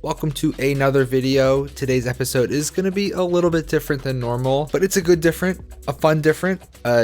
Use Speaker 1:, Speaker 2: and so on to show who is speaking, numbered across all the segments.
Speaker 1: Welcome to another video. Today's episode is going to be a little bit different than normal, but it's a good different, a fun different,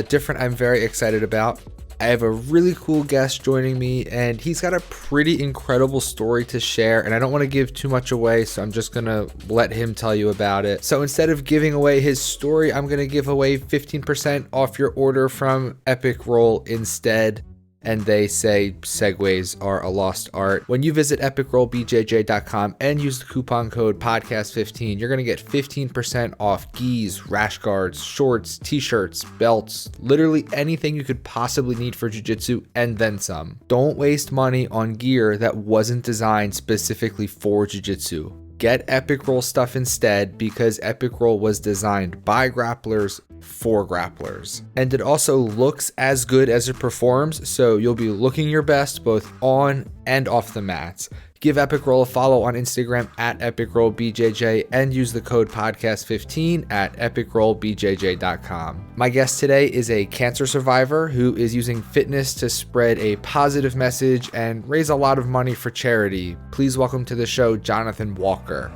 Speaker 1: different I'm very excited about. I have a really cool guest joining me, and he's got a pretty incredible story to share, and I don't want to give too much away, so I'm just going to let him tell you about it. So instead of giving away his story, I'm going to give away 15% off your order from Epic Roll instead. And they say segues are a lost art. When you visit epicrollbjj.com and use the coupon code podcast15, you're going to get 15% off gis, rash guards, shorts, t-shirts, belts, literally anything you could possibly need for jiu-jitsu and then some. Don't waste money on gear that wasn't designed specifically for jiu-jitsu. Get Epic Roll stuff instead because Epic Roll was designed by grapplers for grapplers. And it also looks as good as it performs, so you'll be looking your best both on and off the mats. Give Epic Roll a follow on Instagram at epicrollbjj and use the code podcast15 at epicrollbjj.com. My guest today is a cancer survivor who is using fitness to spread a positive message and raise a lot of money for charity. Please welcome to the show, Jonathan Walker.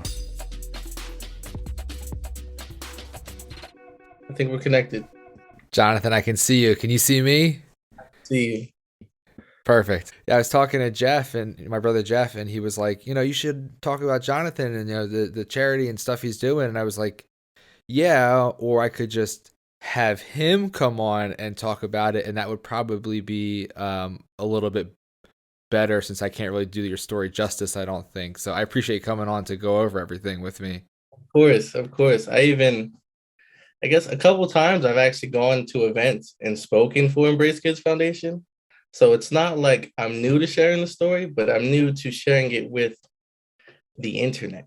Speaker 2: I think we're connected.
Speaker 1: Jonathan, I can see you. Can you see me?
Speaker 2: See you.
Speaker 1: Perfect. Yeah, I was talking to Jeff and my brother Jeff, and he was like, you should talk about Jonathan and, the charity and stuff he's doing. And I was like, yeah, or I could just have him come on and talk about it. And that would probably be a little bit better since I can't really do your story justice, I don't think. So I appreciate coming on to go over everything with me.
Speaker 2: Of course. I guess a couple times I've actually gone to events and spoken for Embrace Kids Foundation. So it's not like I'm new to sharing the story, but I'm new to sharing it with the internet.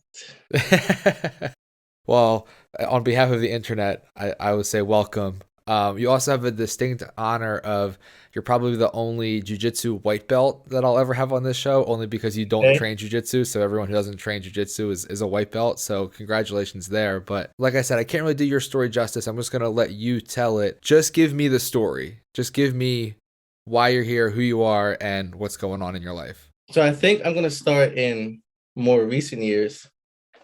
Speaker 1: Well, on behalf of the internet, I would say welcome. You also have a distinct honor of you're probably the only jiu-jitsu white belt that I'll ever have on this show, only because you don't train jiu-jitsu. So everyone who doesn't train jiu-jitsu is a white belt. So congratulations there. But like I said, I can't really do your story justice. I'm just going to let you tell it. Just give me the story. Just give me why you're here, who you are, and what's going on in your life.
Speaker 2: So I think I'm going to start in more recent years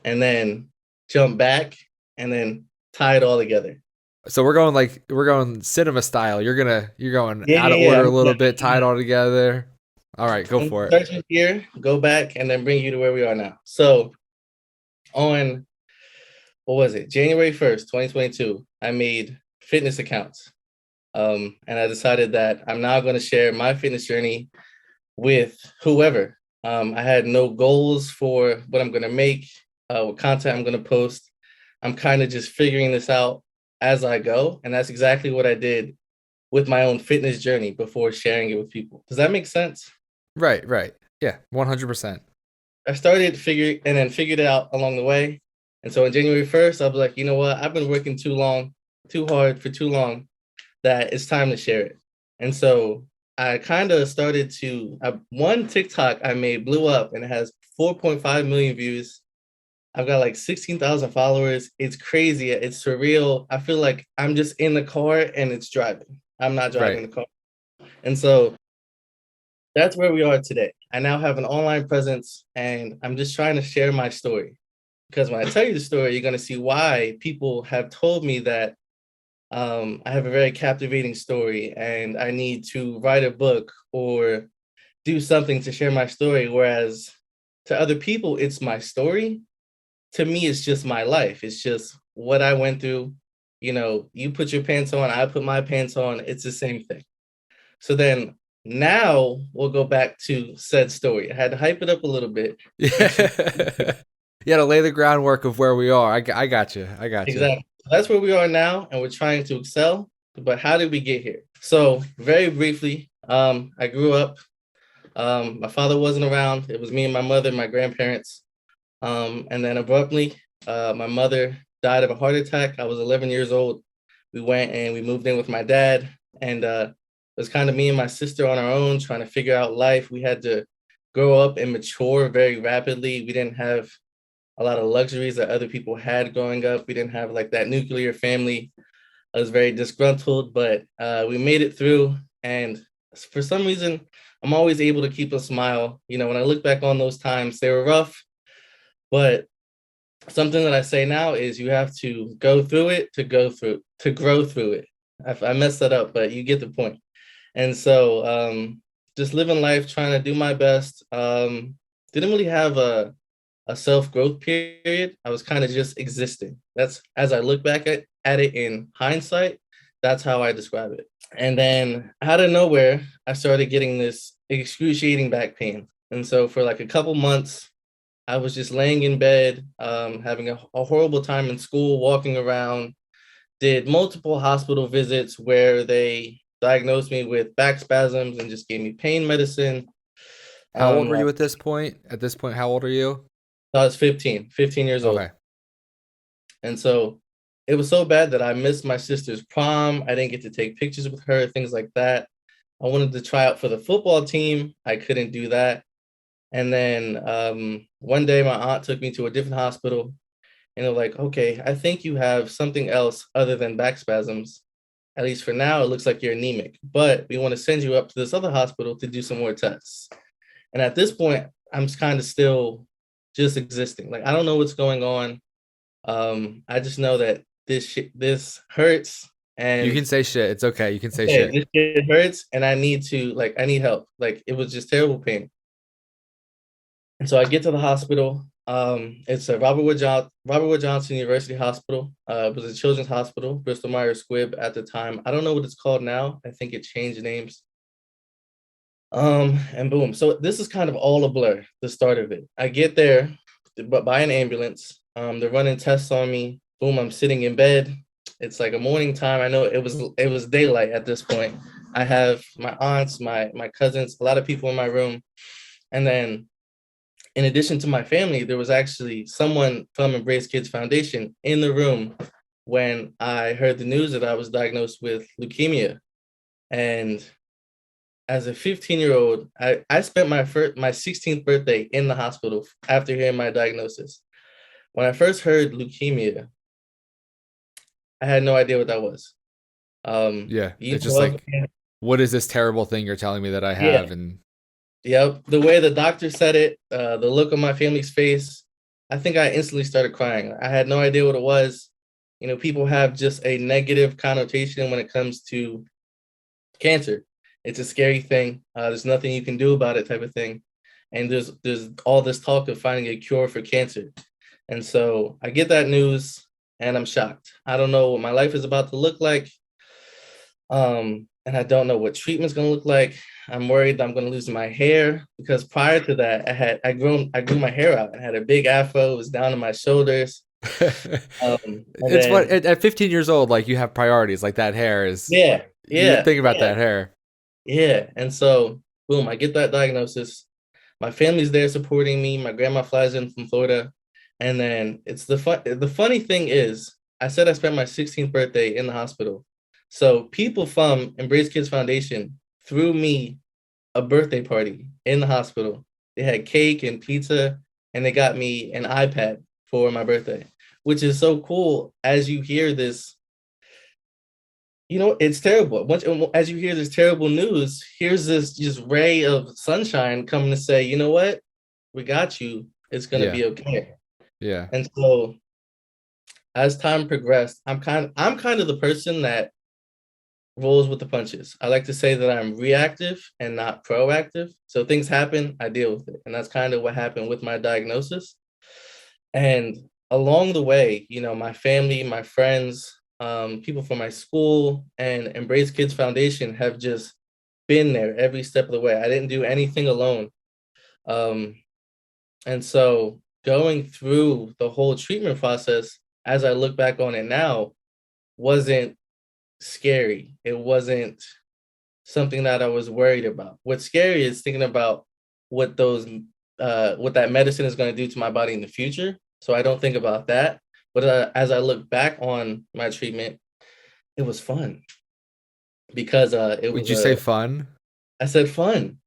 Speaker 2: and then jump back and then tie it all together.
Speaker 1: So we're going cinema style. You're going out of order a little bit, tie it all together. All right, go for it.
Speaker 2: Start here, go back, and then bring you to where we are now. So on, January 1st, 2022, I made fitness accounts. And I decided that I'm now going to share my fitness journey with whoever. I had no goals for what I'm going to make, what content I'm going to post. I'm kind of just figuring this out as I go. And that's exactly what I did with my own fitness journey before sharing it with people. Does that make sense?
Speaker 1: Right. Yeah, 100%.
Speaker 2: I started figured it out along the way. And so on January 1st, I was like, you know what? I've been working too hard for too long that it's time to share it. And so I kind of started one TikTok I made blew up and it has 4.5 million views. I've got like 16,000 followers. It's crazy. It's surreal. I feel like I'm just in the car and it's driving. I'm not driving the car. And so that's where we are today. I now have an online presence and I'm just trying to share my story. Because when I tell you the story, you're going to see why people have told me that I have a very captivating story and I need to write a book or do something to share my story. Whereas to other people, it's my story. To me, it's just my life. It's just what I went through. You put your pants on, I put my pants on. It's the same thing. So then now we'll go back to said story. I had to hype it up a little bit.
Speaker 1: You had to lay the groundwork of where we are. I got you.
Speaker 2: Exactly. That's where we are now, and we're trying to excel. But how did we get here? So very briefly, I grew up. My father wasn't around. It was me and my mother, my grandparents. And then abruptly, my mother died of a heart attack. I was 11 years old. We went and we moved in with my dad. And it was kind of me and my sister on our own trying to figure out life. We had to grow up and mature very rapidly. We didn't have a lot of luxuries that other people had growing up. We didn't have like that nuclear family. I was very disgruntled, but we made it through. And for some reason, I'm always able to keep a smile. When I look back on those times, they were rough, But something that I say now is you have to go through it to grow through it. I messed that up, but you get the point. And so just living life, trying to do my best. Didn't really have a self growth period. I was kind of just existing. That's as I look back at it in hindsight, that's how I describe it. And then out of nowhere, I started getting this excruciating back pain. And so for like a couple months, I was just laying in bed, having a horrible time in school, walking around, did multiple hospital visits where they diagnosed me with back spasms and just gave me pain medicine.
Speaker 1: How old were
Speaker 2: Like,
Speaker 1: you at this point? At this point, how old are you?
Speaker 2: I was 15 years old.
Speaker 1: Okay.
Speaker 2: And so it was so bad that I missed my sister's prom. I didn't get to take pictures with her, things like that. I wanted to try out for the football team. I couldn't do that. And then one day my aunt took me to a different hospital and they're like, okay, I think you have something else other than back spasms. At least for now, it looks like you're anemic, but we want to send you up to this other hospital to do some more tests. And at this point, I'm kind of still just existing. Like, I don't know what's going on. I just know that this hurts,
Speaker 1: You
Speaker 2: and
Speaker 1: can say shit. It's okay. You can say
Speaker 2: okay,
Speaker 1: shit.
Speaker 2: this shit hurts, and I need help. Like, it was just terrible pain. And so I get to the hospital. It's a Robert Wood Johnson University Hospital. It was a children's hospital, Bristol Myers Squibb at the time. I don't know what it's called now. I think it changed names. And boom. So this is kind of all a blur, the start of it. I get there, but by an ambulance. They're running tests on me. Boom, I'm sitting in bed. It's like a morning time. I know it was daylight at this point. I have my aunts, my cousins, a lot of people in my room. And then in addition to my family, there was actually someone from Embrace Kids Foundation in the room when I heard the news that I was diagnosed with leukemia. And as a 15-year-old, I spent my 16th birthday in the hospital after hearing my diagnosis. When I first heard leukemia, I had no idea what that was.
Speaker 1: Yeah.
Speaker 2: You
Speaker 1: It's just
Speaker 2: know,
Speaker 1: like, what is this terrible thing you're telling me that I
Speaker 2: yeah,
Speaker 1: have? And
Speaker 2: yep. The way the doctor said it, the look on my family's face, I think I instantly started crying. I had no idea what it was. You know, people have just a negative connotation when it comes to cancer. It's a scary thing. There's nothing you can do about it, type of thing. And there's all this talk of finding a cure for cancer. And so I get that news and I'm shocked. I don't know what my life is about to look like. And I don't know what treatment's gonna look like. I'm worried that I'm gonna lose my hair because prior to that, I grew my hair out and had a big afro. It was down to my shoulders. And
Speaker 1: it's what
Speaker 2: then
Speaker 1: at 15 years old, like you have priorities. Like that hair is,
Speaker 2: yeah,
Speaker 1: you
Speaker 2: yeah,
Speaker 1: think about
Speaker 2: yeah,
Speaker 1: that hair.
Speaker 2: yeah. And so boom, I get that diagnosis. My family's there supporting me. My grandma flies in from Florida. And then the funny thing is, I said I spent my 16th birthday in the hospital. So people from Embrace Kids Foundation threw me a birthday party in the hospital. They had cake and pizza, and they got me an iPad for my birthday, which is so cool as you hear this. You know, it's terrible. As you hear this terrible news, here's this just ray of sunshine coming to say, you know what? We got you. It's gonna
Speaker 1: Yeah.
Speaker 2: be okay.
Speaker 1: Yeah.
Speaker 2: And so as time progressed, I'm kind of the person that rolls with the punches. I like to say that I'm reactive and not proactive. So things happen, I deal with it. And that's kind of what happened with my diagnosis. And along the way, you know, my family, my friends, people from my school, and Embrace Kids Foundation have just been there every step of the way. I didn't do anything alone. Um, and so going through the whole treatment process, as I look back on it now, wasn't scary. It wasn't something that I was worried about. What's scary is thinking about what those what that medicine is going to do to my body in the future. So I don't think about that. But as I look back on my treatment, it was fun because it
Speaker 1: Would
Speaker 2: was
Speaker 1: you say fun?
Speaker 2: I said fun.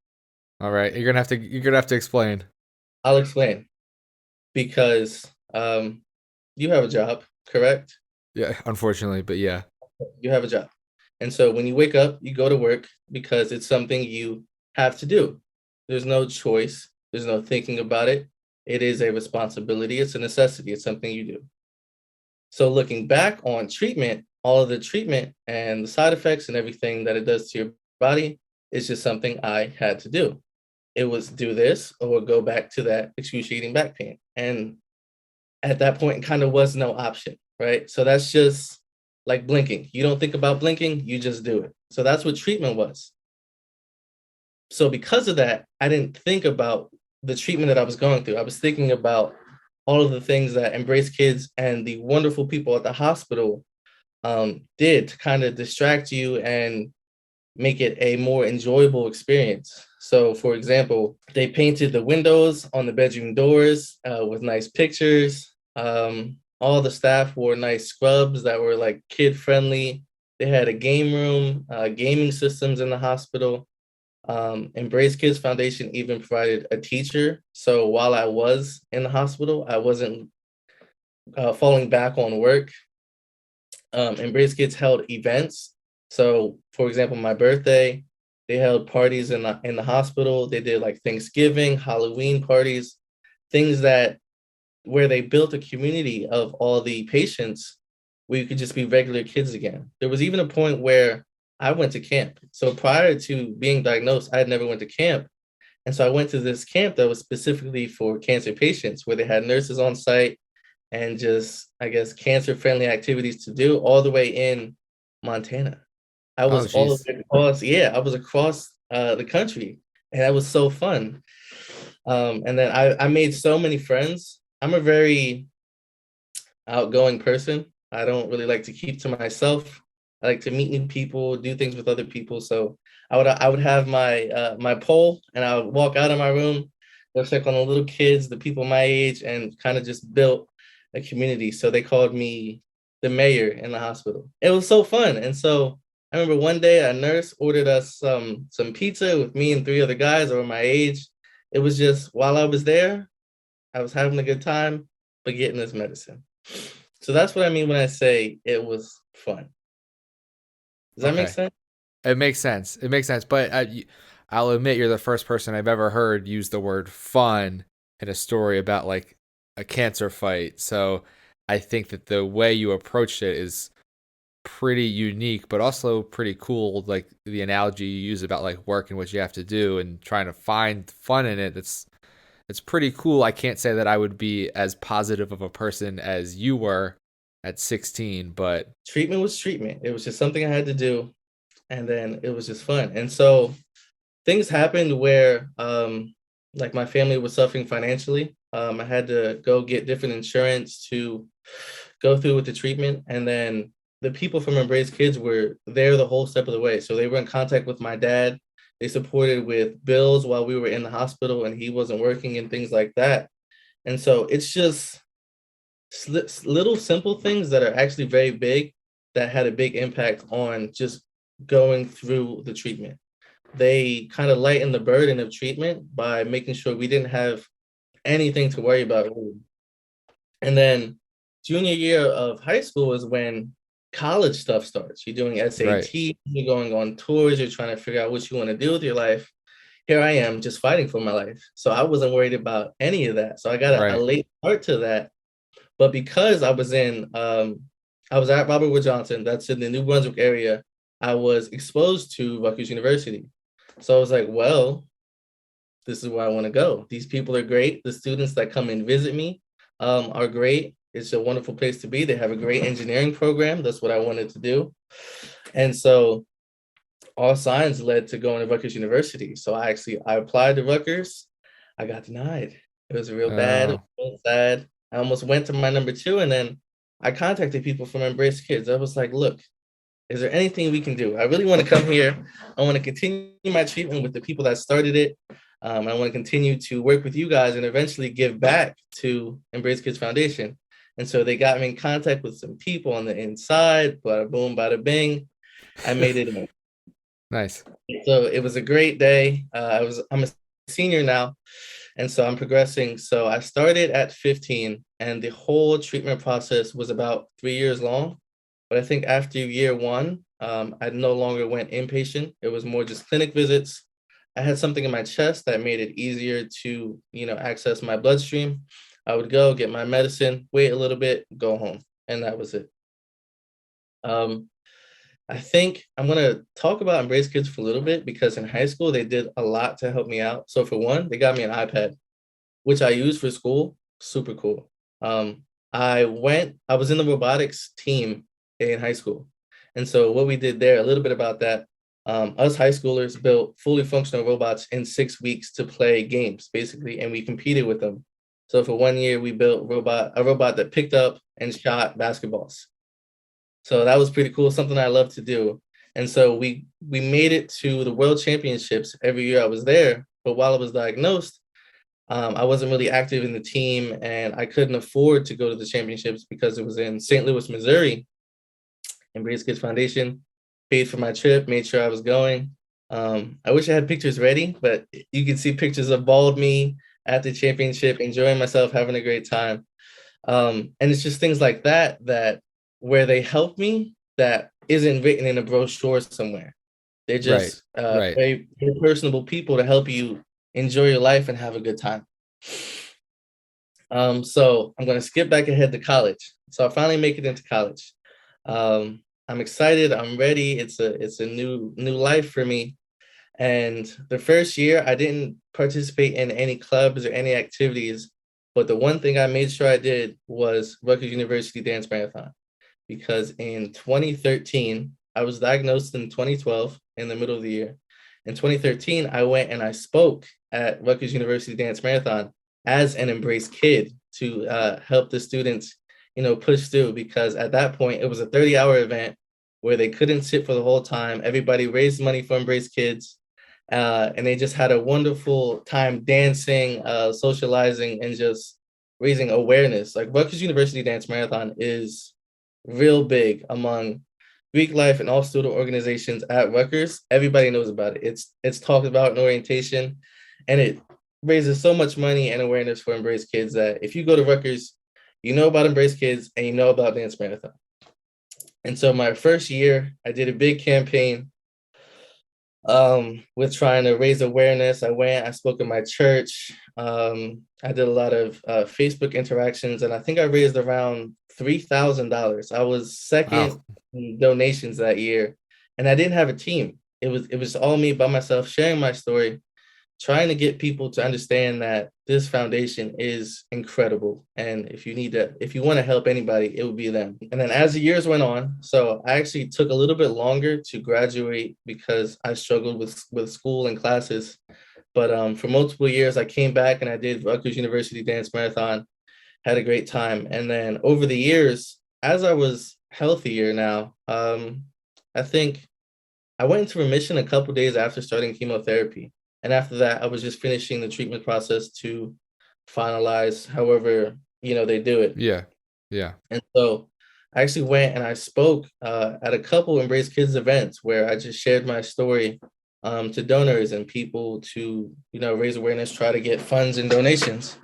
Speaker 1: All right. You're gonna have to explain.
Speaker 2: I'll explain because you have a job, correct?
Speaker 1: Yeah, unfortunately, but yeah.
Speaker 2: You have a job. And so when you wake up, you go to work because it's something you have to do. There's no choice. There's no thinking about it. It is a responsibility. It's a necessity. It's something you do. So looking back on treatment, all of the treatment and the side effects and everything that it does to your body is just something I had to do. It was do this or go back to that excruciating back pain. And at that point, it kind of was no option, right? So that's just like blinking. You don't think about blinking, you just do it. So that's what treatment was. So because of that, I didn't think about the treatment that I was going through. I was thinking about all of the things that Embrace Kids and the wonderful people at the hospital did to kind of distract you and make it a more enjoyable experience. So, for example, they painted the windows on the bedroom doors with nice pictures. All the staff wore nice scrubs that were like kid friendly. They had a game room, gaming systems in the hospital. Embrace Kids Foundation even provided a teacher. So while I was in the hospital, I wasn't falling back on work. Embrace Kids held events. So, for example, my birthday, they held parties in the hospital. They did like Thanksgiving, Halloween parties, things that where they built a community of all the patients where you could just be regular kids again. There was even a point where I went to camp. So prior to being diagnosed, I had never went to camp. And so I went to this camp that was specifically for cancer patients where they had nurses on site and just, I guess, cancer friendly activities to do all the way in Montana. I
Speaker 1: Oh,
Speaker 2: was all the
Speaker 1: geez.
Speaker 2: way across, yeah, I was across the country and that was so fun. And then I made so many friends. I'm a very outgoing person. I don't really like to keep to myself. I like to meet new people, do things with other people. So I would have my pole and I would walk out of my room, go check on the little kids, the people my age, and kind of just built a community. So they called me the mayor in the hospital. It was so fun. And so I remember one day a nurse ordered us some pizza with me and three other guys over my age. It was just while I was there, I was having a good time, but getting this medicine. So that's what I mean when I say it was fun. Does that make
Speaker 1: Okay.
Speaker 2: sense?
Speaker 1: It makes sense. It makes sense. But I'll admit you're the first person I've ever heard use the word fun in a story about like a cancer fight. So I think that the way you approached it is pretty unique, but also pretty cool. Like the analogy you use about like work and what you have to do and trying to find fun in it. It's pretty cool. I can't say that I would be as positive of a person as you were at 16, but
Speaker 2: Treatment was treatment. It was just something I had to do. And then it was just fun. And so things happened where like my family was suffering financially. I had to go get different insurance to go through with the treatment. And then the people from Embrace Kids were there the whole step of the way. So they were in contact with my dad. They supported with bills while we were in the hospital and he wasn't working and things like that. And so it's just little simple things that are actually very big that had a big impact on just going through the treatment. They kind of lightened the burden of treatment by making sure we didn't have anything to worry about. And then junior year of high school is when college stuff starts. You're doing
Speaker 1: right,
Speaker 2: SAT, you're going on tours, you're trying to figure out what you want to do with your life. Here I am just fighting for my life. So I wasn't worried about any of that. So I got a
Speaker 1: right.
Speaker 2: late start to that. But because I was at Robert Wood Johnson, that's in the New Brunswick area, I was exposed to Rutgers University. So I was like, well, this is where I want to go. These people are great. The students that come and visit me are great. It's a wonderful place to be. They have a great engineering program. That's what I wanted to do. And so all signs led to going to Rutgers University. So I applied to Rutgers. I got denied. It was real bad. It was
Speaker 1: Oh,
Speaker 2: real sad. I almost went to my number two, and then I contacted people from Embrace Kids. I was like, look, is there anything we can do? I really want to come here. I want to continue my treatment with the people that started it. I want to continue to work with you guys and eventually give back to Embrace Kids Foundation. And so they got me in contact with some people on the inside. Bada boom, bada bing. I made it in.
Speaker 1: nice.
Speaker 2: So it was a great day. I'm a senior now, and so I'm progressing. So I started at 15, and the whole treatment process was about 3 years long. But I think after year one, I no longer went inpatient. It was more just clinic visits. I had something in my chest that made it easier to, access my bloodstream. I would go get my medicine, wait a little bit, go home, and that was it. Um, I think I'm gonna talk about Embrace Kids for a little bit because in high school they did a lot to help me out. So for one, they got me an iPad, which I use for school. Super cool. Um, I was in the robotics team in high school. And so what we did there, a little bit about that, us high schoolers built fully functional robots in 6 weeks to play games, basically, and we competed with them. So for 1 year, we built a robot that picked up and shot basketballs. So that was pretty cool, something I love to do. And so we made it to the world championships every year I was there. But while I was diagnosed, I wasn't really active in the team and I couldn't afford to go to the championships because it was in St. Louis, Missouri. And Braves Kids Foundation paid for my trip, made sure I was going. I wish I had pictures ready, but you can see pictures of bald me at the championship, enjoying myself, having a great time. And it's just things like that that where they help me that isn't written in a brochure somewhere. They're
Speaker 1: Right.
Speaker 2: just
Speaker 1: Right.
Speaker 2: very, very personable people to help you enjoy your life and have a good time. So I'm gonna skip back ahead to college. So I finally make it into college. I'm excited. I'm ready. It's a new life for me. And the first year, I didn't participate in any clubs or any activities. But the one thing I made sure I did was Rutgers University Dance Marathon. Because in 2013, I was diagnosed in 2012 in the middle of the year. In 2013, I went and I spoke at Rutgers University Dance Marathon as an Embrace Kid to help the students, push through because at that point it was a 30-hour event where they couldn't sit for the whole time. Everybody raised money for Embrace Kids, and they just had a wonderful time dancing, socializing, and just raising awareness. Like Rutgers University Dance Marathon is real big among Greek life and all student organizations at Rutgers. Everybody knows about it. It's talked about in orientation, and it raises so much money and awareness for Embrace Kids that if you go to Rutgers, you know about Embrace Kids and you know about Dance Marathon. And so my first year, I did a big campaign with trying to raise awareness. I spoke in my church. I did a lot of Facebook interactions, and I think I raised around $3,000. I was
Speaker 1: Wow.
Speaker 2: second in donations that year, and I didn't have a team. It was all me by myself, sharing my story, trying to get people to understand that this foundation is incredible. And if you want to help anybody, it would be them. And then as the years went on, so I actually took a little bit longer to graduate because I struggled with school and classes. But for multiple years, I came back and I did Rutgers University Dance Marathon, had a great time. And then over the years, as I was healthier now, I think I went into remission a couple days after starting chemotherapy. And after that, I was just finishing the treatment process to finalize however, they do it.
Speaker 1: Yeah. Yeah.
Speaker 2: And so I actually went and I spoke at a couple Embrace Kids events where I just shared my story to donors and people to, raise awareness, try to get funds and donations.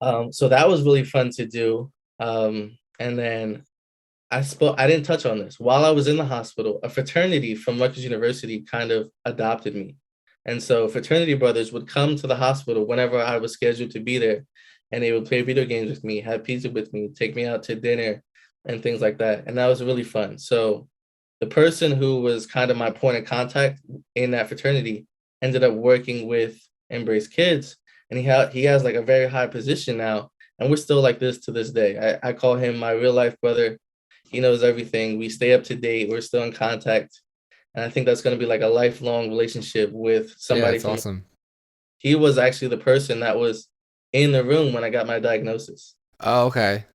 Speaker 2: So that was really fun to do. And then I didn't touch on this. While I was in the hospital, a fraternity from Rutgers University kind of adopted me. And so fraternity brothers would come to the hospital whenever I was scheduled to be there, and they would play video games with me, have pizza with me, take me out to dinner and things like that. And that was really fun. So the person who was kind of my point of contact in that fraternity ended up working with Embrace Kids, and he has like a very high position now, and we're still like this to this day. I call him my real life brother. He knows everything. We stay up to date. We're still in contact. And I think that's going to be like a lifelong relationship with
Speaker 1: Yeah,
Speaker 2: somebody
Speaker 1: it's
Speaker 2: from.
Speaker 1: awesome.
Speaker 2: He was actually the person that was in the room when I got my diagnosis.
Speaker 1: Oh, okay.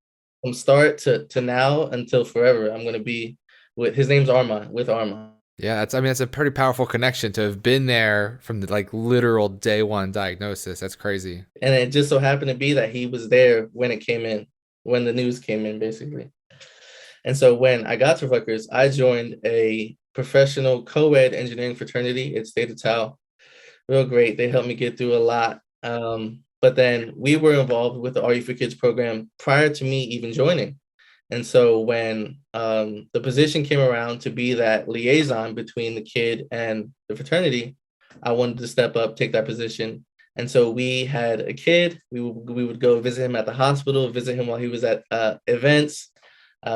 Speaker 2: From start to now until forever, I'm going to be with his name's Armand, with Armand.
Speaker 1: Yeah, that's a pretty powerful connection to have been there from the like literal day one diagnosis. That's crazy.
Speaker 2: And it just so happened to be that he was there when it came in, when the news came in, basically. And so when I got to Rutgers, I joined a professional co-ed engineering fraternity. It's State of Tau. Real great. They helped me get through a lot. But then we were involved with the RU for Kids program prior to me even joining. And so when the position came around to be that liaison between the kid and the fraternity, I wanted to step up, take that position. And so we had a kid. We would go visit him at the hospital, visit him while he was at events.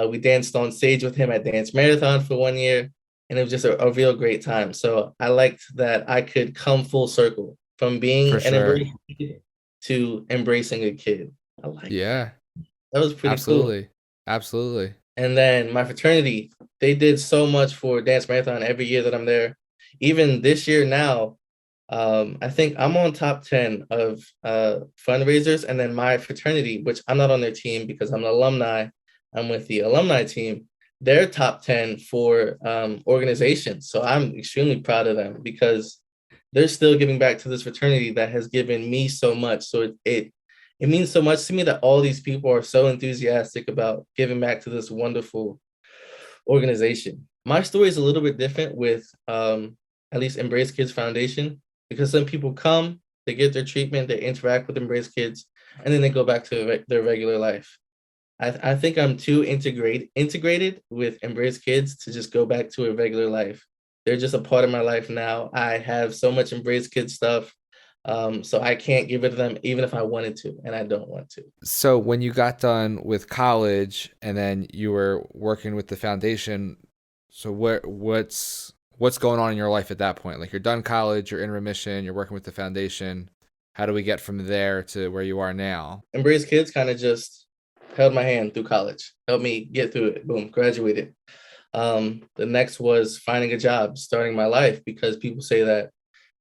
Speaker 2: We danced on stage with him at Dance Marathon for 1 year, and it was just a real great time. So I liked that I could come full circle from
Speaker 1: For
Speaker 2: being an
Speaker 1: sure.
Speaker 2: embrace kid to embracing a kid. I like that.
Speaker 1: Yeah,
Speaker 2: That was pretty cool.
Speaker 1: absolutely. Absolutely.
Speaker 2: And then my fraternity, they did so much for Dance Marathon every year that I'm there. Even this year now, I think I'm on top 10 of fundraisers. And then my fraternity, which I'm not on their team because I'm an alumni, I'm with the alumni team. They're top 10 for organizations. So I'm extremely proud of them because they're still giving back to this fraternity that has given me so much. So it means so much to me that all these people are so enthusiastic about giving back to this wonderful organization. My story is a little bit different with at least Embrace Kids Foundation because some people come, they get their treatment, they interact with Embrace Kids, and then they go back to their regular life. I think I'm too integrated with Embrace Kids to just go back to a regular life. They're just a part of my life now. I have so much Embrace Kids stuff. So I can't give it to them even if I wanted to, and I don't want to.
Speaker 1: So when you got done with college and then you were working with the foundation, so what's going on in your life at that point? Like you're done college, you're in remission, you're working with the foundation. How do we get from there to where you are now?
Speaker 2: Embrace Kids kind of just held my hand through college, helped me get through it. Boom, graduated. The next was finding a job, starting my life, because people say that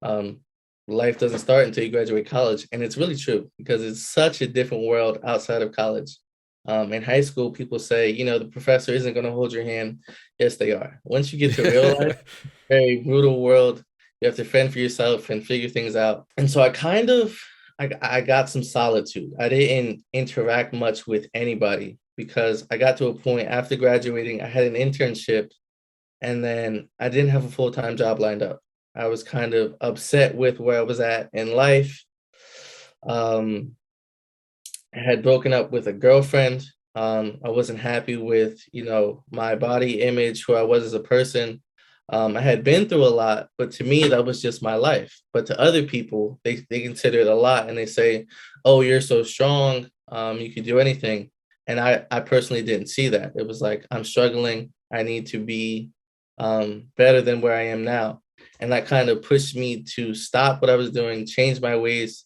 Speaker 2: um, life doesn't start until you graduate college. And it's really true because it's such a different world outside of college. In high school, people say, the professor isn't going to hold your hand. Yes, they are. Once you get to real life, very brutal world, you have to fend for yourself and figure things out. And so I got some solitude. I didn't interact much with anybody because I got to a point after graduating, I had an internship and then I didn't have a full-time job lined up. I was kind of upset with where I was at in life. Um, I had broken up with a girlfriend. I wasn't happy with, my body image, who I was as a person. I had been through a lot, but to me, that was just my life. But to other people, they consider it a lot and they say, oh, you're so strong. You could do anything. And I personally didn't see that. It was like, I'm struggling. I need to be better than where I am now. And that kind of pushed me to stop what I was doing, change my ways.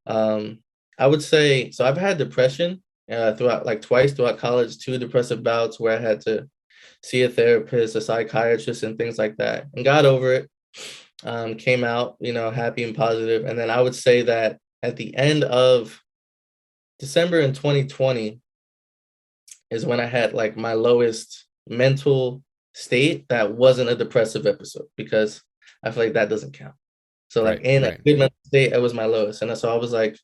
Speaker 2: Um, I would say, so I've had depression throughout, like twice throughout college, two depressive bouts where I had to see a therapist, a psychiatrist, and things like that, and got over it. Came out, happy and positive. And then I would say that at the end of December in 2020 is when I had like my lowest mental state that wasn't a depressive episode because I feel like that doesn't count. So like
Speaker 1: Right,
Speaker 2: in a
Speaker 1: right.
Speaker 2: good mental state, it was my lowest. And so I was like,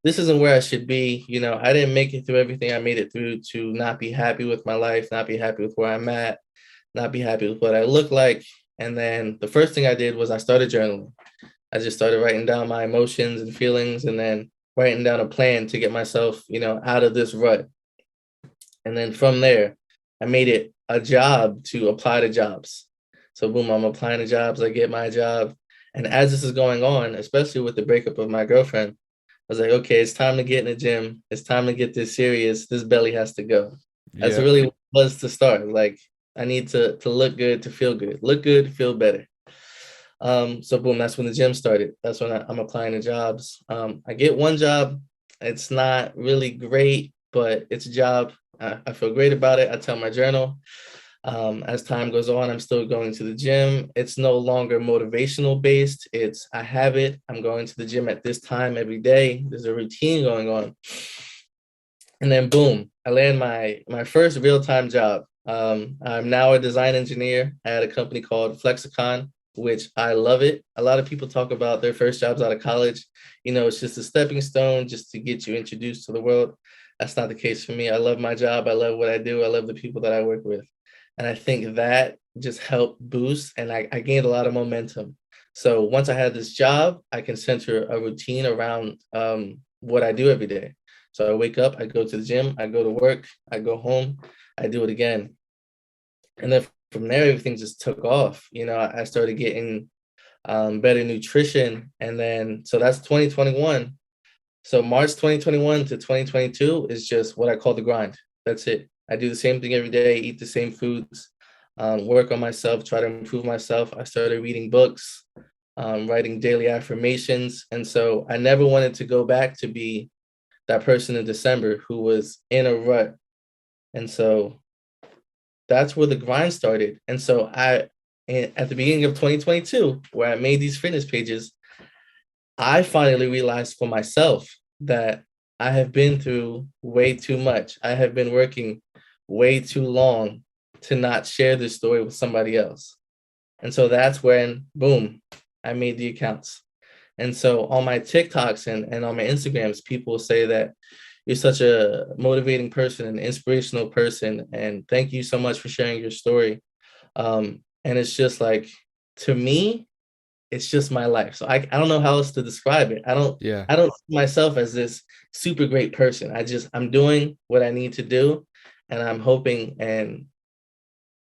Speaker 2: this isn't where I should be. I didn't make it through everything I made it through to not be happy with my life, not be happy with where I'm at, not be happy with what I look like. And then the first thing I did was I started journaling. I just started writing down my emotions and feelings and then writing down a plan to get myself, out of this rut. And then from there, I made it a job to apply to jobs. So boom, I'm applying to jobs, I get my job. And as this is going on, especially with the breakup of my girlfriend, I was like, okay, it's time to get in the gym. It's time to get this serious. This belly has to go. That's
Speaker 1: Yep.
Speaker 2: really what it was to start. Like I need to look good, to feel good. Look good, feel better. So boom, that's when the gym started. That's when I'm applying to jobs. I get one job. It's not really great, but it's a job. I feel great about it. I tell my journal. As time goes on, I'm still going to the gym. It's no longer motivational based. It's I have it. I'm going to the gym at this time every day. There's a routine going on. And then boom, I land my first real-time job. I'm now a design engineer at a company called Flexicon, which I love it. A lot of people talk about their first jobs out of college. It's just a stepping stone just to get you introduced to the world. That's not the case for me. I love my job. I love what I do. I love the people that I work with. And I think that just helped boost and I gained a lot of momentum. So once I had this job, I can center a routine around what I do every day. So I wake up, I go to the gym, I go to work, I go home, I do it again. And then from there, everything just took off. I started getting better nutrition. And then, so that's 2021. So March 2021 to 2022 is just what I call the grind. That's it. I do the same thing every day, eat the same foods, work on myself, try to improve myself. I started reading books, writing daily affirmations. And so I never wanted to go back to be that person in December who was in a rut. And so that's where the grind started. And so at the beginning of 2022, where I made these fitness pages, I finally realized for myself that I have been through way too much. I have been working way too long to not share this story with somebody else. And so that's when, boom, I made the accounts. And so on my TikToks and on my Instagrams, people say that you're such a motivating person, an inspirational person. And thank you so much for sharing your story. And it's just like, to me, it's just my life. So I don't know how else to describe it.
Speaker 1: Yeah.
Speaker 2: I don't see myself as this super great person. I'm doing what I need to do, and I'm hoping and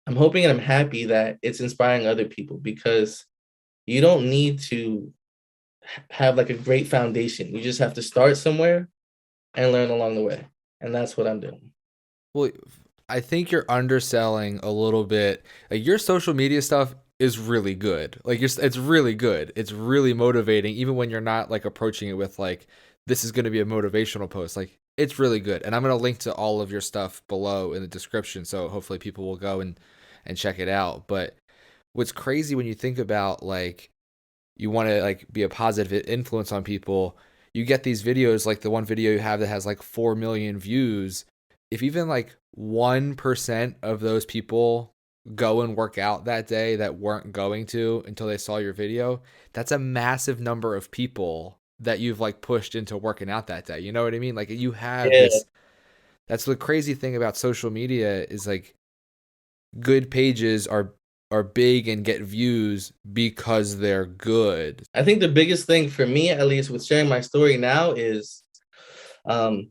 Speaker 2: I'm happy that it's inspiring other people, because you don't need to have like a great foundation. You just have to start somewhere and learn along the way. And that's what I'm doing.
Speaker 1: Well, I think you're underselling a little bit. Like, your social media stuff is really good. Like, it's really good. It's really motivating, even when you're not like approaching it with like, this is going to be a motivational post. Like, it's really good. And I'm going to link to all of your stuff below in the description, so hopefully people will go and check it out. But what's crazy when you think about like, you want to like be a positive influence on people, you get these videos like the one video you have that has like 4 million views. If even like 1% of those people go and work out that day that weren't going to until they saw your video, that's a massive number of people that you've like pushed into working out that day. You know what I mean? Like, you have
Speaker 2: Yeah.
Speaker 1: this. That's the crazy thing about social media, is like, good pages are big and get views because they're good.
Speaker 2: I think the biggest thing for me, at least with sharing my story now, is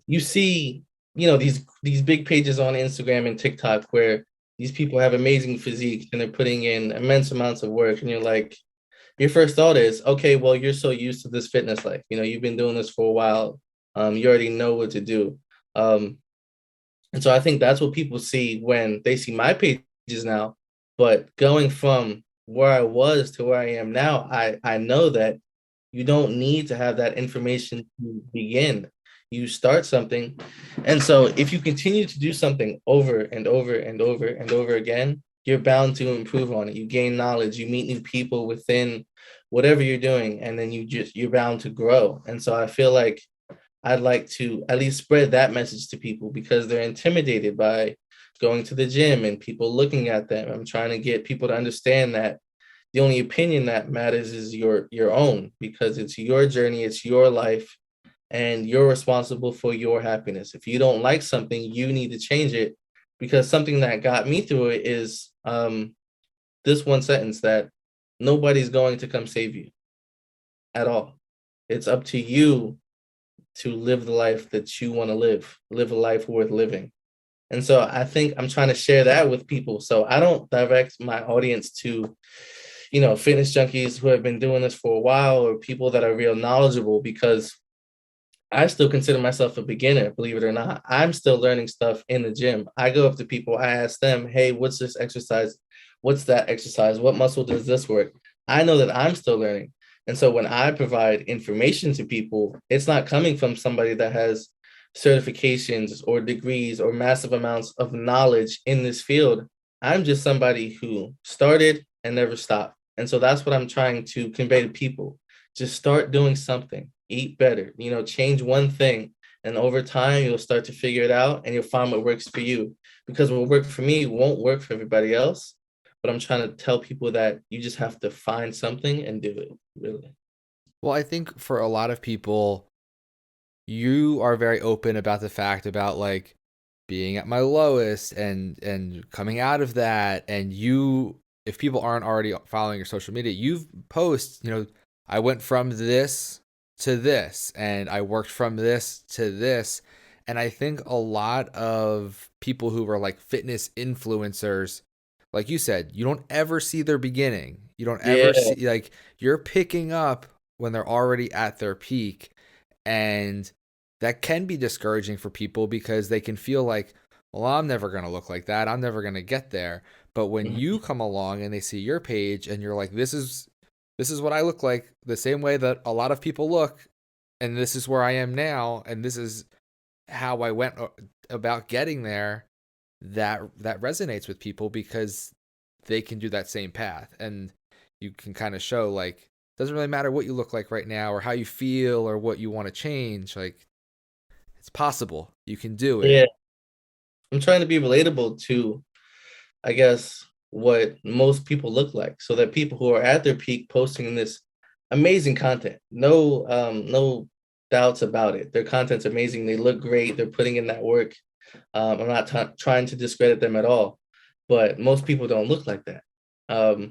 Speaker 2: you see, these big pages on Instagram and TikTok where these people have amazing physiques and they're putting in immense amounts of work, and you're like, your first thought is, okay, well, you're so used to this fitness life. You've been doing this for a while. You already know what to do. Um, and so I think that's what people see when they see my pages now. But going from where I was to where I am now, I know that you don't need to have that information to begin. You start something. And so if you continue to do something over and over and over and over again, you're bound to improve on it. You gain knowledge, you meet new people within whatever you're doing, and then you're bound to grow. And so I feel like I'd like to at least spread that message to people, because they're intimidated by going to the gym and people looking at them. I'm trying to get people to understand that the only opinion that matters is your own, because it's your journey, it's your life, and you're responsible for your happiness. If you don't like something, you need to change it, because something that got me through it is this one sentence, that nobody's going to come save you at all. It's up to you to live the life that you want to live a life worth living. And so I think I'm trying to share that with people. So I don't direct my audience to, fitness junkies who have been doing this for a while, or people that are real knowledgeable, because I still consider myself a beginner, believe it or not. I'm still learning stuff in the gym. I go up to people, I ask them, hey, what's this exercise? What's that exercise? What muscle does this work? I know that I'm still learning. And so when I provide information to people, it's not coming from somebody that has certifications or degrees or massive amounts of knowledge in this field. I'm just somebody who started and never stopped. And so that's what I'm trying to convey to people. Just start doing something, eat better, change one thing. And over time, you'll start to figure it out, and you'll find what works for you. Because what worked for me won't work for everybody else. But I'm trying to tell people that you just have to find something and do it, really.
Speaker 1: Well, I think for a lot of people, you are very open about the fact about like being at my lowest and coming out of that. And you, if people aren't already following your social media, you've post, I went from this to this, and I worked from this to this. And I think a lot of people who were like fitness influencers, like you said, you don't ever see their beginning. You don't ever
Speaker 2: Yeah.
Speaker 1: see, like, you're picking up when they're already at their peak. And that can be discouraging for people because they can feel like, well, I'm never going to look like that. I'm never going to get there. But when
Speaker 2: Mhm.
Speaker 1: you come along and they see your page and you're like, this is what I look like, the same way that a lot of people look, and this is where I am now, and this is how I went about getting there, that resonates with people because they can do that same path. And you can kind of show, like, it doesn't really matter what you look like right now or how you feel or what you want to change. Like, it's possible. You can do it.
Speaker 2: Yeah. I'm trying to be relatable to, I guess, what most people look like, so that people who are at their peak posting this amazing content, no doubts about it. Their content's amazing. They look great. They're putting in that work. I'm not trying to discredit them at all, but most people don't look like that.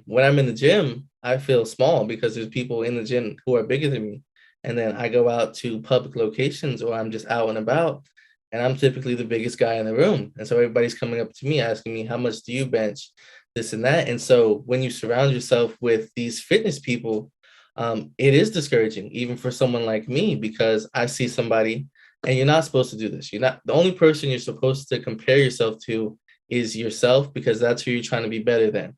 Speaker 2: When I'm in the gym, I feel small because there's people in the gym who are bigger than me. And then I go out to public locations or I'm just out and about, and I'm typically the biggest guy in the room. And so everybody's coming up to me asking me, how much do you bench? This and that. And so when you surround yourself with these fitness people, it is discouraging, even for someone like me, because I see somebody, and you're not supposed to do this. You're not, the only person you're supposed to compare yourself to is yourself, because that's who you're trying to be better than.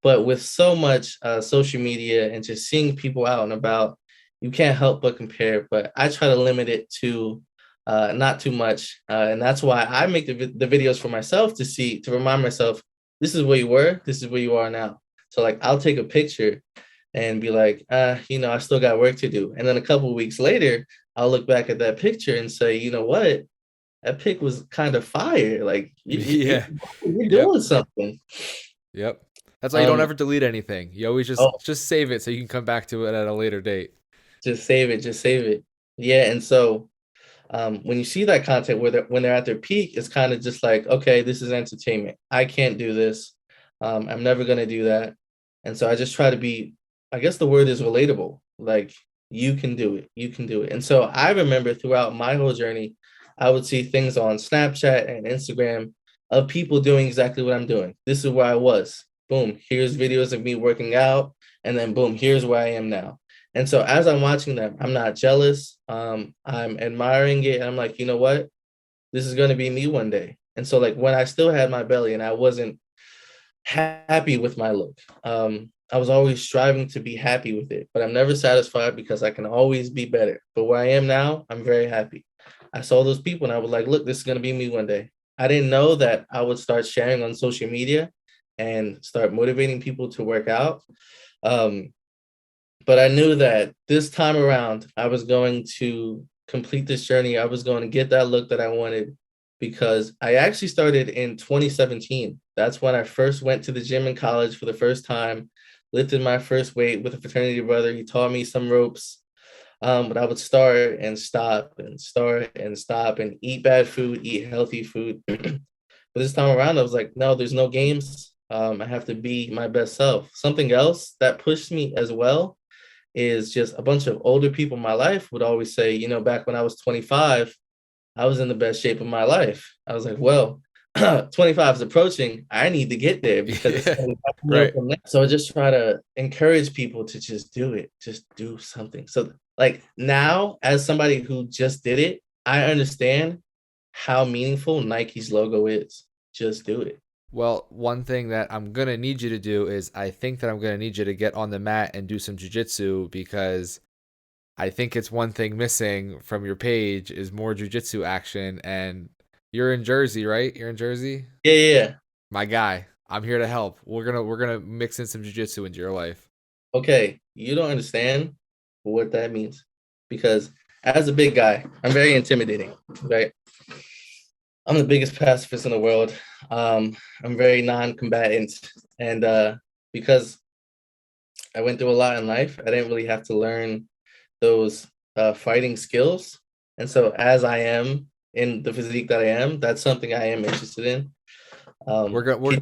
Speaker 2: But with so much social media and just seeing people out and about, you can't help but compare. But I try to limit it to not too much. And that's why I make the videos for myself, to remind myself, this is where you were, this is where you are now. So like I'll take a picture and be like, I still got work to do. And then a couple of weeks later, I'll look back at that picture and say, you know what? That pic was kind of fire. Like
Speaker 1: Yeah.
Speaker 2: you're
Speaker 1: Yep.
Speaker 2: doing something.
Speaker 1: Yep. That's why you don't
Speaker 2: Um,
Speaker 1: ever delete anything. You always
Speaker 2: oh,
Speaker 1: just save it so you can come back to it at a later date.
Speaker 2: just save it, just save it. Yeah, and so when you see that content where when they're at their peak, it's kind of just like, okay, this is entertainment. I can't do this. I'm never gonna do that. And so I just try to be, I guess the word is relatable. Like you can do it, you can do it. And so I remember throughout my whole journey, I would see things on Snapchat and Instagram of people doing exactly what I'm doing. This is where I was. Boom, here's videos of me working out, and then boom, here's where I am now. And so as I'm watching them, I'm not jealous. I'm admiring it. And I'm like, you know what? This is going to be me one day. And so like when I still had my belly and I wasn't happy with my look, I was always striving to be happy with it, but I'm never satisfied because I can always be better. But where I am now, I'm very happy. I saw those people and I was like, look, this is going to be me one day. I didn't know that I would start sharing on social media and start motivating people to work out. Um, but I knew that this time around, I was going to complete this journey. I was going to get that look that I wanted, because I actually started in 2017. That's when I first went to the gym in college for the first time, lifted my first weight with a fraternity brother. He taught me some ropes. But I would start and stop and start and stop and eat bad food, eat healthy food. But this time around, I was like, no, there's no games. I have to be my best self. Something else that pushed me as well is just a bunch of older people in my life would always say, back when I was 25, I was in the best shape of my life. I was like, well, 25 is approaching. I need to get there because it's
Speaker 1: Yeah.
Speaker 2: only
Speaker 1: Right.
Speaker 2: from there. So I just try to encourage people to just do it, just do something. So like now, as somebody who just did it, I understand how meaningful Nike's logo is. Just do it.
Speaker 1: Well, one thing that I'm going to need you to do is I think that I'm going to need you to get on the mat and do some jujitsu because I think it's one thing missing from your page is more jujitsu action. And you're in Jersey, right? You're in Jersey?
Speaker 2: Yeah, yeah, yeah.
Speaker 1: My guy. I'm here to help. We're gonna mix in some jujitsu into your life.
Speaker 2: Okay, you don't understand what that means, because as a big guy, I'm very intimidating, right? I'm the biggest pacifist in the world. I'm very non-combatant, and because I went through a lot in life, I didn't really have to learn those fighting skills. And so, as I am in the physique that I am, that's something I am interested in.
Speaker 1: We're gonna
Speaker 2: Can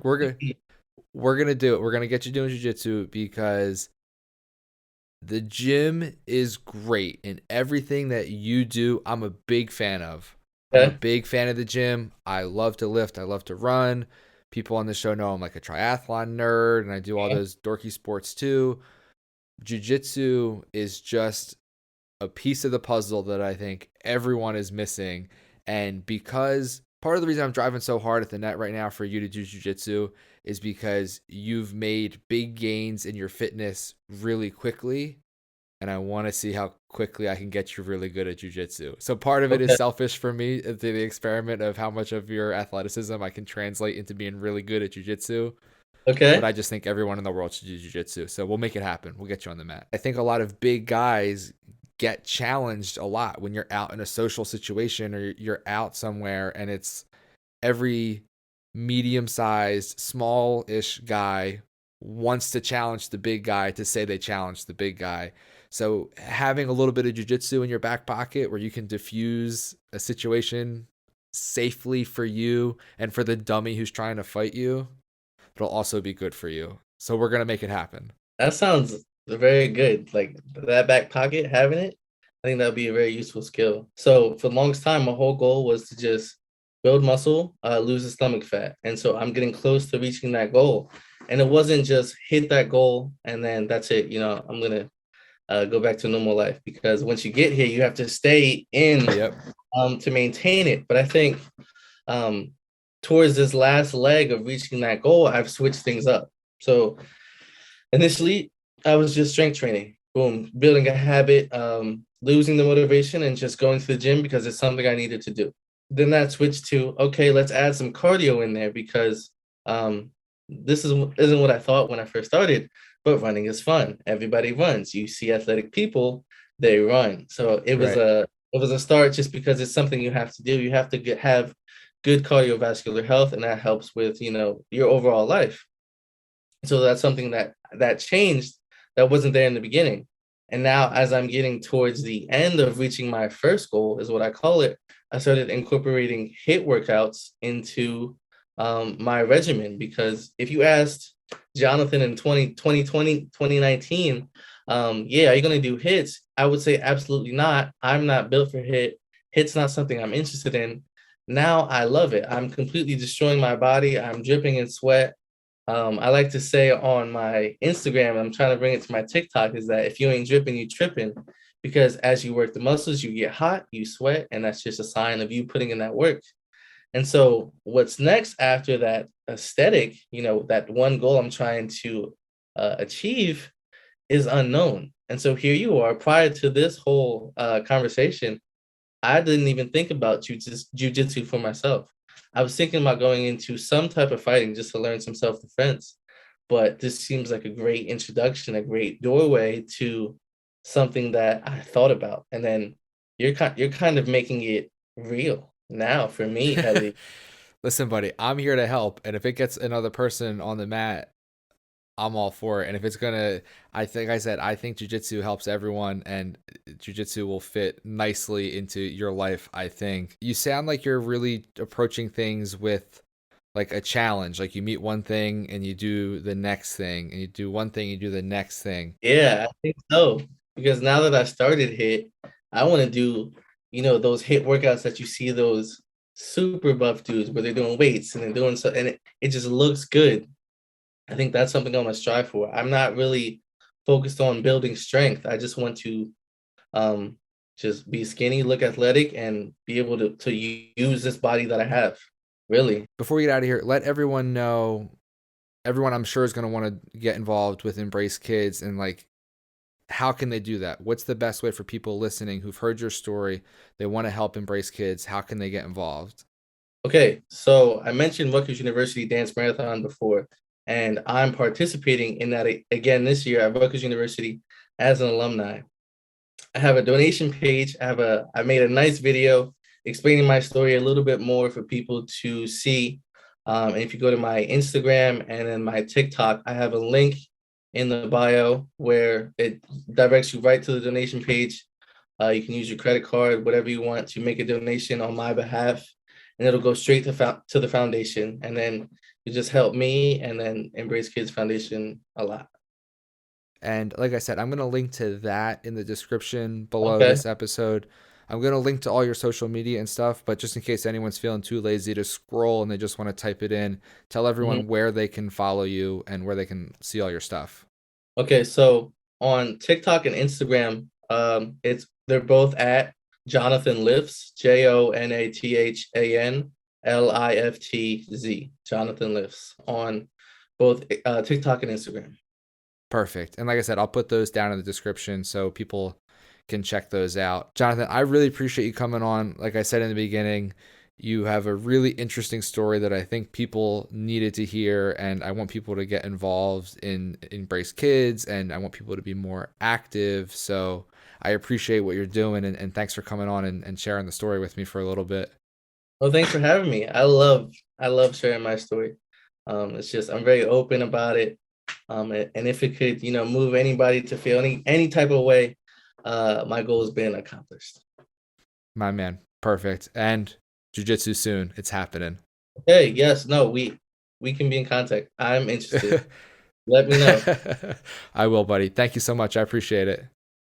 Speaker 1: we're gonna do it. We're gonna get you doing jujitsu because the gym is great and everything that you do, I'm a big fan of. I'm a
Speaker 2: okay?
Speaker 1: big fan of the gym. I love to lift. I love to run. People on the show know I'm like a triathlon nerd and I do all those dorky sports too. Jiu-jitsu is just a piece of the puzzle that I think everyone is missing. And because part of the reason I'm driving so hard at the net right now for you to do jiu-jitsu is because you've made big gains in your fitness really quickly. And I want to see how quickly I can get you really good at jiu-jitsu. So part of it is
Speaker 2: Okay.
Speaker 1: selfish for me to the experiment of how much of your athleticism I can translate into being really good at jiu-jitsu. But
Speaker 2: Okay.
Speaker 1: I just think everyone in the world should do jiu-jitsu. So we'll make it happen. We'll get you on the mat. I think a lot of big guys get challenged a lot when you're out in a social situation or you're out somewhere and it's every medium-sized, small-ish guy wants to challenge the big guy to say they challenged the big guy. So having a little bit of jiu-jitsu in your back pocket where you can diffuse a situation safely for you and for the dummy who's trying to fight you, it'll also be good for you. So we're gonna make it happen.
Speaker 2: That sounds very good. Like that back pocket, having it, I think that would be a very useful skill. So for the longest time, my whole goal was to just build muscle, lose the stomach fat. And so I'm getting close to reaching that goal. And it wasn't just hit that goal and then that's it. I'm gonna go back to normal life because once you get here, you have to stay in
Speaker 1: Yep.
Speaker 2: to maintain it. But I think um, towards this last leg of reaching that goal, I've switched things up. So initially, I was just strength training, boom, building a habit, losing the motivation, and just going to the gym because it's something I needed to do. Then that switched to okay, let's add some cardio in there because this isn't what I thought when I first started. But running is fun. Everybody runs. You see athletic people, they run. So
Speaker 1: Right.
Speaker 2: it was a start just because it's something you have to do. You have to have good cardiovascular health, and that helps with your overall life. So that's something that changed that wasn't there in the beginning. And now as I'm getting towards the end of reaching my first goal is what I call it, I started incorporating hit workouts into my regimen because if you asked Jonathan in 2019, yeah, are you going to do hits? I would say absolutely not. I'm not built for hit. Hit's not something I'm interested in. Now I love it. I'm completely destroying my body. I'm dripping in sweat. I like to say on my Instagram, I'm trying to bring it to my TikTok, is that if you ain't dripping, you tripping. Because as you work the muscles, you get hot, you sweat, and that's just a sign of you putting in that work. And so, what's next after that aesthetic, that one goal I'm trying to achieve is unknown. And so, here you are, prior to this whole conversation, I didn't even think about jujitsu for myself. I was thinking about going into some type of fighting just to learn some self defense. But this seems like a great introduction, a great doorway to something that I thought about. And then you're kind of making it real now for me, at least.
Speaker 1: Listen, buddy, I'm here to help. And if it gets another person on the mat, I'm all for it. And if it's gonna, I think jujitsu helps everyone, and jujitsu will fit nicely into your life. I think you sound like you're really approaching things with like a challenge. Like you meet one thing and you do the next thing, and you do one thing, you do the next thing.
Speaker 2: Yeah, I think so. Because now that I started hit, I want to do, those hit workouts that you see those super buff dudes where they're doing weights and they're doing so, and it just looks good. I think that's something I'm gonna strive for. I'm not really focused on building strength. I just want to um just be skinny, look athletic, and be able to use this body that I have. Really.
Speaker 1: Before we get out of here, let everyone know. Everyone, I'm sure, is going to want to get involved with Embrace Kids, and like, how can they do that? What's the best way for people listening who've heard your story? They want to help Embrace Kids. How can they get involved?
Speaker 2: Okay, so I mentioned Rutgers University Dance Marathon before, and I'm participating in that again this year at Rutgers University as an alumni. I have a donation page. I made a nice video explaining my story a little bit more for people to see. And if you go to my Instagram and then my TikTok, I have a link in the bio where it directs you right to the donation page. You can use your credit card, whatever you want, to make a donation on my behalf, and it'll go straight to the foundation. And then you just help me and then Embrace Kids Foundation a lot.
Speaker 1: And like I said, I'm going to link to that in the description below
Speaker 2: Okay.
Speaker 1: this episode. I'm going to link to all your social media and stuff, but just in case anyone's feeling too lazy to scroll and they just want to type it in, tell
Speaker 2: Mhm.
Speaker 1: everyone where they can follow you and where they can see all your stuff.
Speaker 2: Okay, so on TikTok and Instagram, they're both at Jonathan Lifts, JONATHANLIFTZ, Jonathan Lifts on both TikTok and Instagram.
Speaker 1: Perfect. And like I said, I'll put those down in the description so people can check those out. Jonathan, I really appreciate you coming on. Like I said in the beginning, you have a really interesting story that I think people needed to hear, and I want people to get involved in Embrace Kids, and I want people to be more active. So I appreciate what you're doing, and thanks for coming on and sharing the story with me for a little bit.
Speaker 2: Well, thanks for having me. I love sharing my story. It's just I'm very open about it. And if it could, move anybody to feel any type of way, my goal has been accomplished.
Speaker 1: My man, perfect. And jiu-jitsu soon. It's happening.
Speaker 2: Hey, yes, no, we can be in contact. I'm interested. Let me know.
Speaker 1: I will, buddy. Thank you so much. I appreciate it.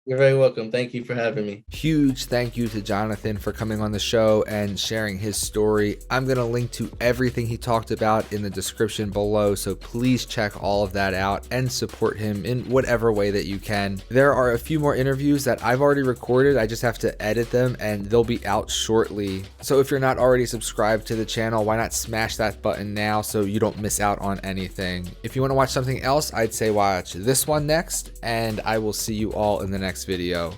Speaker 2: You're very welcome. Thank you for having me.
Speaker 1: Huge thank you to Jonathan for coming on the show and sharing his story. I'm going to link to everything he talked about in the description below, so please check all of that out and support him in whatever way that you can. There are a few more interviews that I've already recorded. I just have to edit them and they'll be out shortly. So if you're not already subscribed to the channel, why not smash that button now so you don't miss out on anything. If you want to watch something else, I'd say watch this one next, and I will see you all in the next video.